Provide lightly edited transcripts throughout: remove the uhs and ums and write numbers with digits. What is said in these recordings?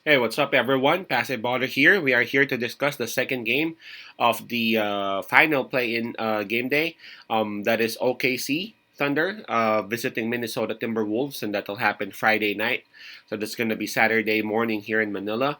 Hey, what's up, everyone? Passive Baller here. We are here to discuss the second game of the final play-in game day. That is OKC Thunder visiting Minnesota Timberwolves, and that'll happen Friday night. So that's going to be Saturday morning here in Manila.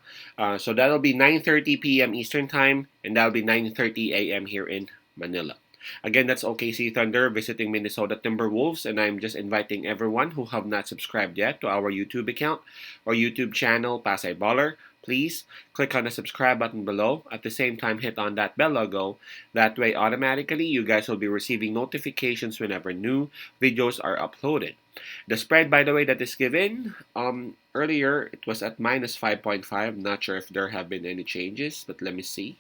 So that'll be 9:30 p.m. Eastern Time, and that'll be 9:30 a.m. here in Manila. Again, that's OKC Thunder visiting Minnesota Timberwolves, and I'm just inviting everyone who have not subscribed yet to our YouTube account or YouTube channel, Pasay Baller. Please click on the subscribe button below. At the same time, hit on that bell logo. That way, automatically, you guys will be receiving notifications whenever new videos are uploaded. The spread, by the way, that is given earlier, it was at minus 5.5. Not sure if there have been any changes, but let me see.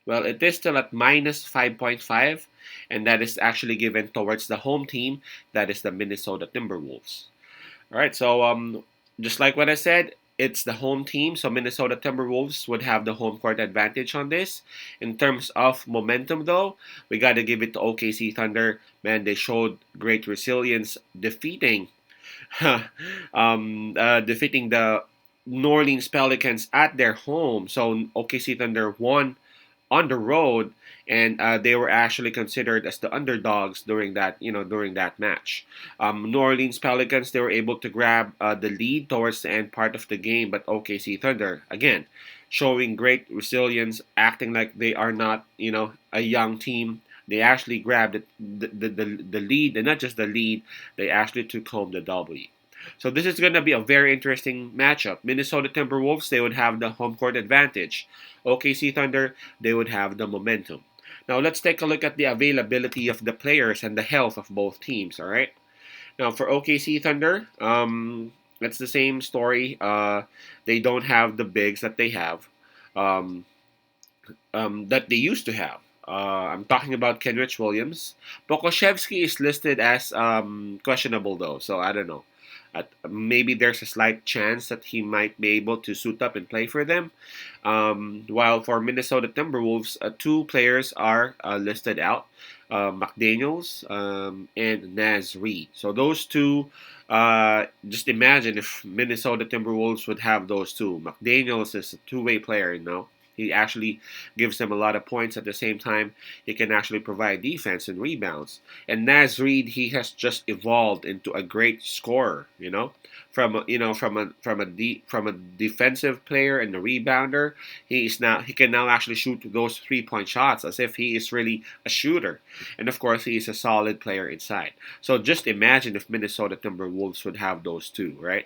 Well, it is still at minus 5.5, and that is actually given towards the home team, that is the Minnesota Timberwolves. All right, so just like what I said, it's the home team, so Minnesota Timberwolves would have the home court advantage on this. In terms of momentum, though, we got to give it to OKC Thunder. Man, they showed great resilience, defeating the New Orleans Pelicans at their home. So OKC Thunder won on the road, and they were actually considered as the underdogs during that match. New Orleans Pelicans, they were able to grab the lead towards the end part of the game, but OKC Thunder again showing great resilience, acting like they are not a young team. They actually grabbed the lead, and not just the lead, they actually took home the W. So this is going to be a very interesting matchup. Minnesota Timberwolves, they would have the home court advantage. OKC Thunder, they would have the momentum. Now let's take a look at the availability of the players and the health of both teams. All right. Now for OKC Thunder, it's the same story. They don't have the bigs that they have, um, that they used to have. I'm talking about Kenrich Williams. Pokoshevsky is listed as questionable though, so I don't know. Maybe there's a slight chance that he might be able to suit up and play for them. While for Minnesota Timberwolves, two players are listed out, McDaniels and Naz Reid. So those two, just imagine if Minnesota Timberwolves would have those two. McDaniels is a two-way player, He actually gives them a lot of points. At the same time, he can actually provide defense and rebounds. And Naz Reid, he has just evolved into a great scorer. From a defensive player and a rebounder, he can now actually shoot those 3-point shots as if he is really a shooter. And of course, he is a solid player inside. So just imagine if Minnesota Timberwolves would have those two, right?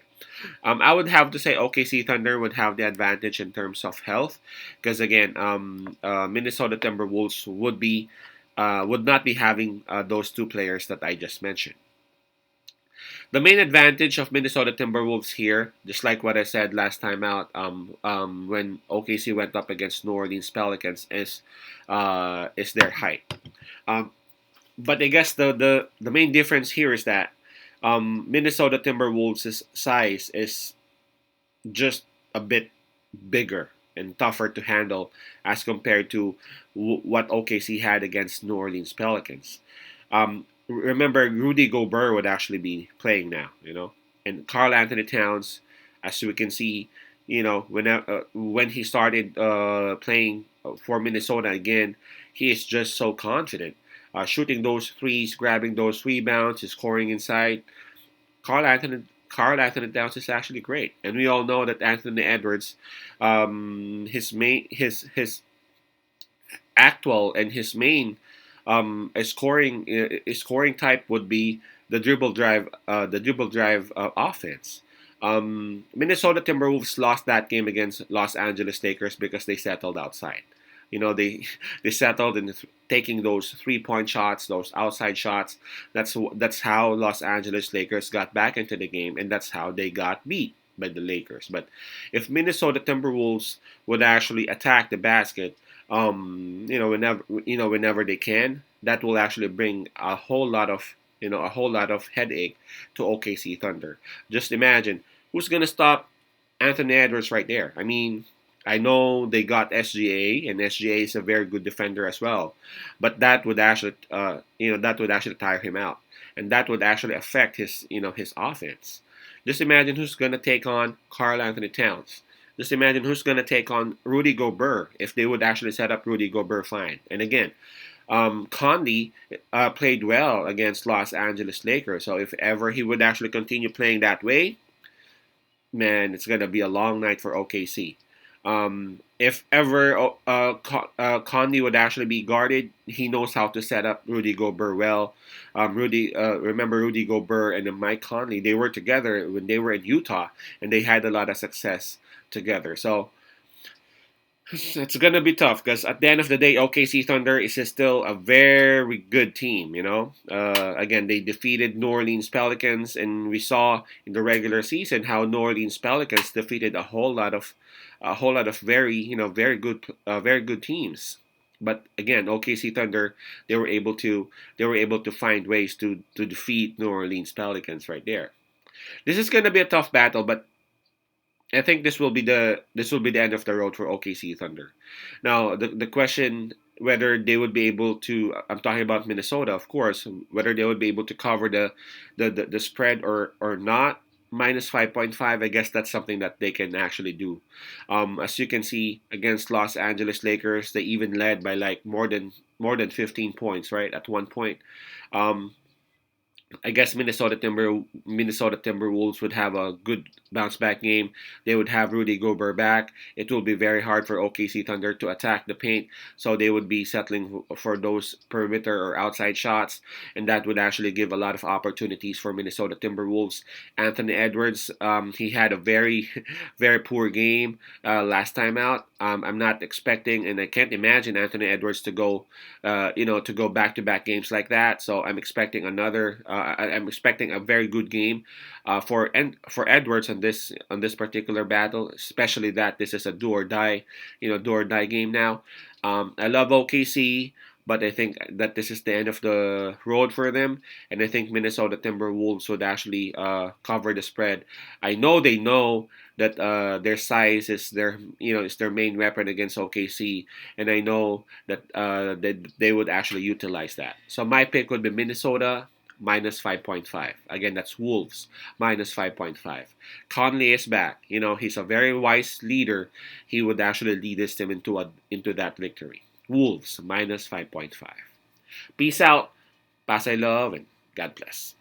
I would have to say OKC Thunder would have the advantage in terms of health, because again, Minnesota Timberwolves would not be having those two players that I just mentioned. The main advantage of Minnesota Timberwolves here, just like what I said last time out, when OKC went up against New Orleans Pelicans, is their height. Um, but I guess the main difference here is that Minnesota Timberwolves' size is just a bit bigger and tougher to handle as compared to what OKC had against New Orleans Pelicans. Remember, Rudy Gobert would actually be playing now, and Karl Anthony Towns, as we can see, when he started playing for Minnesota again, he is just so confident, shooting those threes, grabbing those rebounds, scoring inside. Carl Anthony Carl Anthony Towns is actually great, and we all know that Anthony Edwards, his actual and his main scoring type would be the dribble drive offense. Minnesota Timberwolves lost that game against Los Angeles Lakers because they settled outside. They settled in taking those 3-point shots, those outside shots. That's how Los Angeles Lakers got back into the game, and that's how they got beat by the Lakers. But if Minnesota Timberwolves would actually attack the basket, whenever they can, that will actually bring a whole lot of headache to OKC Thunder. Just imagine who's gonna stop Anthony Edwards right there. I mean, I know they got SGA, and SGA is a very good defender as well, but that would actually tire him out. and that would actually affect his offense. Just imagine who's going to take on Karl Anthony Towns. Just imagine who's going to take on Rudy Gobert if they would actually set up Rudy Gobert fine. And again, Conley played well against Los Angeles Lakers. So if ever he would actually continue playing that way, man, it's gonna be a long night for OKC. If ever Conley would actually be guarded, he knows how to set up Rudy Gobert well. Remember Rudy Gobert and then Mike Conley? They were together when they were in Utah, and they had a lot of success together. So it's gonna be tough because at the end of the day, OKC Thunder is still a very good team. Again, they defeated New Orleans Pelicans, and we saw in the regular season how New Orleans Pelicans defeated a whole lot of very good teams. But again, OKC Thunder, they were able to find ways to defeat New Orleans Pelicans right there. This is gonna be a tough battle, but I think this will be the end of the road for OKC Thunder. Now, the question whether they would be able to, I'm talking about Minnesota, of course, whether they would be able to cover the spread or not. Minus 5.5, I guess that's something that they can actually do. As you can see against Los Angeles Lakers, they even led by like more than 15 points, right? At one point. Um, I guess Minnesota Timberwolves would have a good bounce back game. They would have Rudy Gobert back. It will be very hard for OKC Thunder to attack the paint, so they would be settling for those perimeter or outside shots, and that would actually give a lot of opportunities for Minnesota Timberwolves. Anthony Edwards, he had a very very poor game last time out. I'm not expecting, and I can't imagine Anthony Edwards to go back to back games like that. So I'm expecting another. I'm expecting a very good game for Edwards on this particular battle, especially that this is a do or die game now. I love OKC, but I think that this is the end of the road for them, and I think Minnesota Timberwolves would actually cover the spread. I know they know that their size is their main weapon against OKC, and I know that they would actually utilize that. So my pick would be Minnesota minus 5.5. Again, that's Wolves minus 5.5. Conley is back. He's a very wise leader. He would actually lead this team into that victory. Wolves minus 5.5. Peace out. Pasay love and God bless.